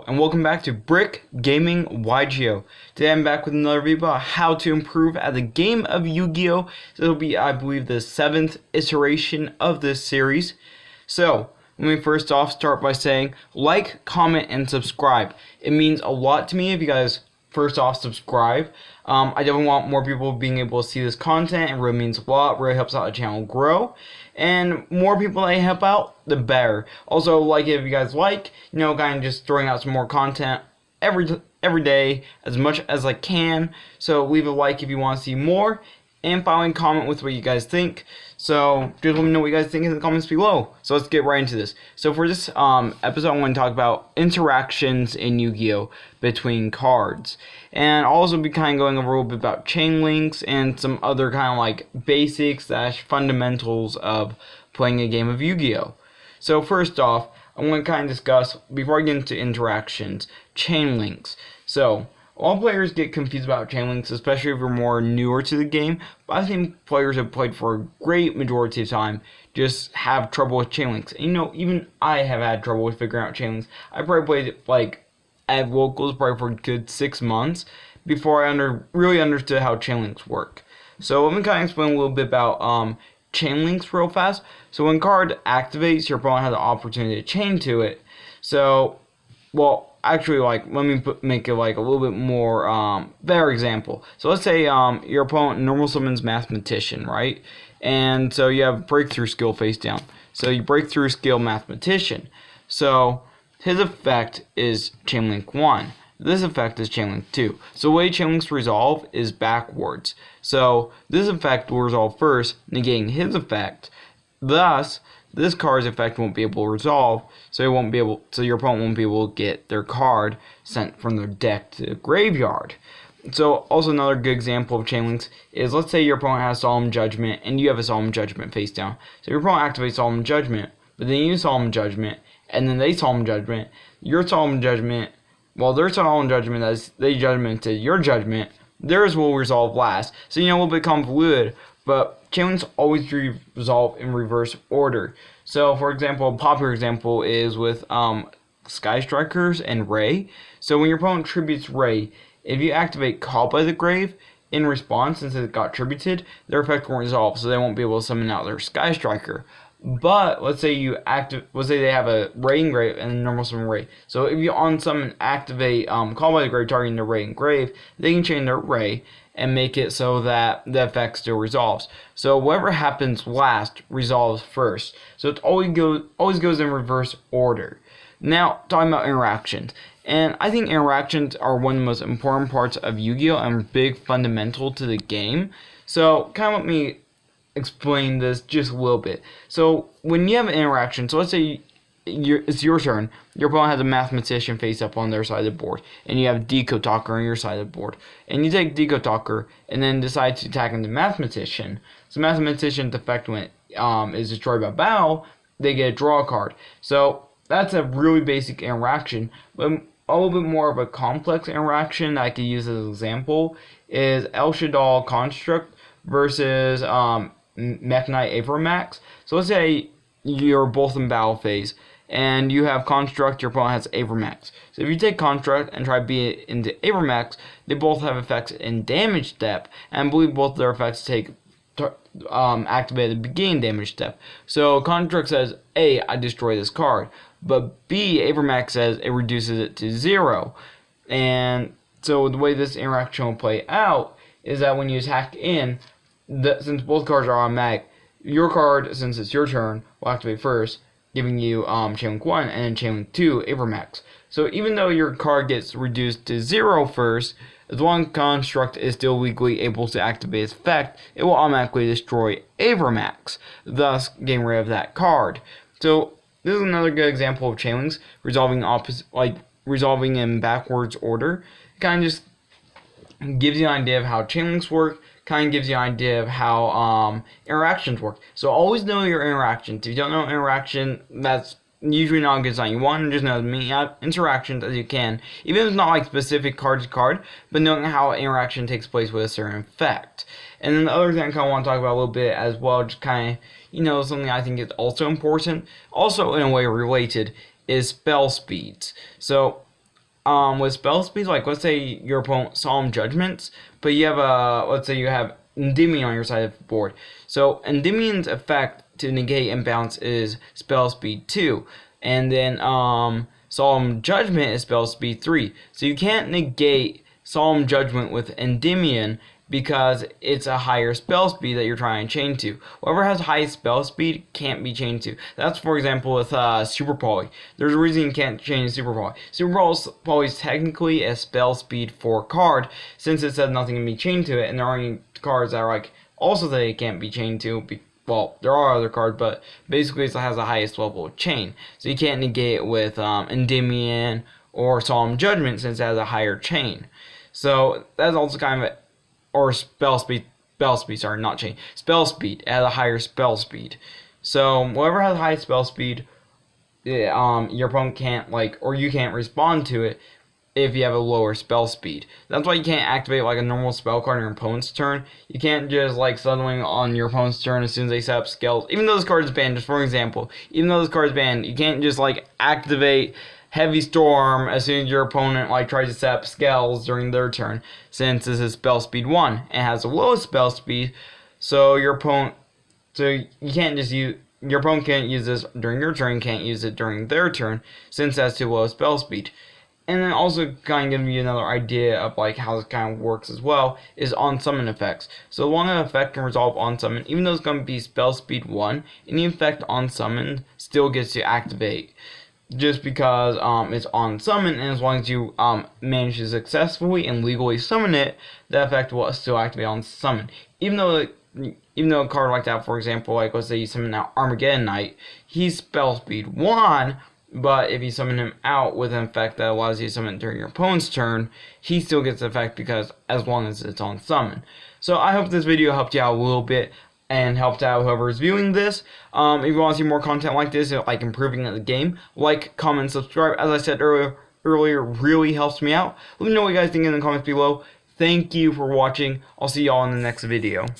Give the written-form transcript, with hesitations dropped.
And welcome back to Brick Gaming yugioh. Today I'm back with another video about how to improve at the game of Yu-Gi-Oh! So it'll be, I believe, the 7th iteration of this series. So, let me first off start by saying like, comment, and subscribe. It means a lot to me if you guys first off subscribe. I definitely want more people being able to see this content. It really means a lot, really helps out the channel grow. And more people I help out, the better. Also, like it if you guys like, kind of just throwing out some more content every day as much as I can. So leave a like if you want to see more, and finally comment with what you guys think. So just let me know what you guys think in the comments below. So let's get right into this. So for this episode, I'm going to talk about interactions in Yu-Gi-Oh! Between cards. And I'll also be kind of going over a little bit about chain links and some other kind of like basics / fundamentals of playing a game of Yu-Gi-Oh! So first off, I want to kind of discuss, before I get into interactions, chain links. So all players get confused about chain links, especially if you're more newer to the game, but I think players have played for a great majority of time just have trouble with chain links. And even I have had trouble with figuring out chain links. I probably played it like at locals probably for a good 6 months before I really understood how chain links work. So let me kind of explain a little bit about chain links real fast. So when card activates, your opponent has the opportunity to chain to it. So, well, actually, let me make it like a little bit more better example. So let's say your opponent normal summons Mathematician, right? And so you have Breakthrough Skill face down. So you Breakthrough Skill Mathematician. So his effect is Chain Link 1. This effect is Chain Link 2. So the way Chain Links resolve is backwards. So this effect will resolve first, negating his effect. Thus, this card's effect won't be able to resolve, so your opponent won't be able to get their card sent from their deck to the graveyard. So also another good example of chain links is, let's say your opponent has Solemn Judgment and you have a Solemn Judgment face down. So your opponent activates Solemn Judgment, but then you Solemn Judgment, and then they Solemn Judgment. Your Solemn Judgment, their Solemn Judgment as they judgmented your judgment, theirs will resolve last. So a little bit convoluted, but chain links always resolve in reverse order. So, for example, a popular example is with Sky Strikers and Ray. So when your opponent tributes Ray, if you activate Call by the Grave, in response, since it got tributed, their effect won't resolve, so they won't be able to summon out their Sky Striker. But let's say they have a Ray and Grave and a normal summon Ray. So if you on summon activate Call by the Grave targeting the Ray and Grave, they can chain their Ray and make it so that the effect still resolves. So whatever happens last resolves first. So it always goes in reverse order. Now, talking about interactions. And I think interactions are one of the most important parts of Yu-Gi-Oh! And big fundamental to the game. So kind of let me explain this just a little bit. So when you have an interaction, so let's say it's your turn. Your opponent has a Mathematician face up on their side of the board, and you have Decode Talker on your side of the board. And you take Decode Talker, and then decide to attack the Mathematician. So Mathematician's effect when it is destroyed by battle, they get a draw card. So that's a really basic interaction. But a little bit more of a complex interaction that I could use as an example is El Shaddai Construct versus Mekk-Knight Avramax. So let's say you're both in battle phase, and you have Construct, your opponent has Avramax. So if you take Construct and try to beat it into Avramax, they both have effects in damage step, and I believe both their effects take activate at the beginning damage step. So Construct says, A, I destroy this card, but B, Avramax says it reduces it to 0. And so the way this interaction will play out is that when you attack in, since both cards are automatic, your card, since it's your turn, will activate first, giving you Chain Link 1 and then Chain Link 2 Avramax. So even though your card gets reduced to 0 first, as long as Construct is still legally able to activate its effect, it will automatically destroy Avramax, thus getting rid of that card. So this is another good example of chain links resolving in backwards order. It kind of just gives you an idea of how chain links work, kind of gives you an idea of how interactions work. So always know your interactions. If you don't know interaction, that's usually not a good sign. You want to just know as many interactions as you can, even if it's not like specific card to card, but knowing how interaction takes place with a certain effect. And then the other thing I kind of want to talk about a little bit as well, just kind of, something I think is also important, also in a way related, is spell speeds. So with spell speed, like let's say your opponent Solemn Judgments, but you have let's say you have Endymion on your side of the board. So Endymion's effect to negate imbalance is spell speed 2, and then Solemn Judgment is spell speed 3. So you can't negate Solemn Judgment with Endymion because it's a higher spell speed that you're trying to chain to. Whoever has high spell speed can't be chained to. That's, for example, with Super Poly. There's a reason you can't chain Super Poly. Super Poly is technically a spell speed 4 card, since it says nothing can be chained to it, and there are any cards that are like also that it can't be chained to. Well, there are other cards, but basically it has the highest level of chain. So you can't negate it with Endymion or Solemn Judgment since it has a higher chain. So that's also kind of or spell speed, sorry, not chain. Spell speed, it has a higher spell speed. So whoever has high spell speed, your opponent can't or you can't respond to it if you have a lower spell speed. That's why you can't activate like a normal spell card on your opponent's turn. You can't just suddenly on your opponent's turn as soon as they set up skills. Even though this card is banned, just for example, even though this card is banned, you can't just activate Heavy Storm as soon as your opponent tries to set up spells during their turn, since this is spell speed 1 and has the lowest spell speed. So your opponent can't use this during your turn, can't use it during their turn, since that's too low spell speed. And then also kind of give you another idea of how this kind of works as well is on summon effects. So long an effect can resolve on summon, even though it's going to be spell speed 1, any effect on summon still gets to activate. Just because it's on summon, and as long as you manage to successfully and legally summon it, that effect will still activate on summon. Even though a card like that, for example, let's say you summon out Armageddon Knight, he's spell speed 1, but if you summon him out with an effect that allows you to summon during your opponent's turn, he still gets the effect because as long as it's on summon. So I hope this video helped you out a little bit and helped out whoever is viewing this. If you want to see more content like this, improving the game, comment, subscribe. As I said earlier, really helps me out. Let me know what you guys think in the comments below. Thank you for watching. I'll see y'all in the next video.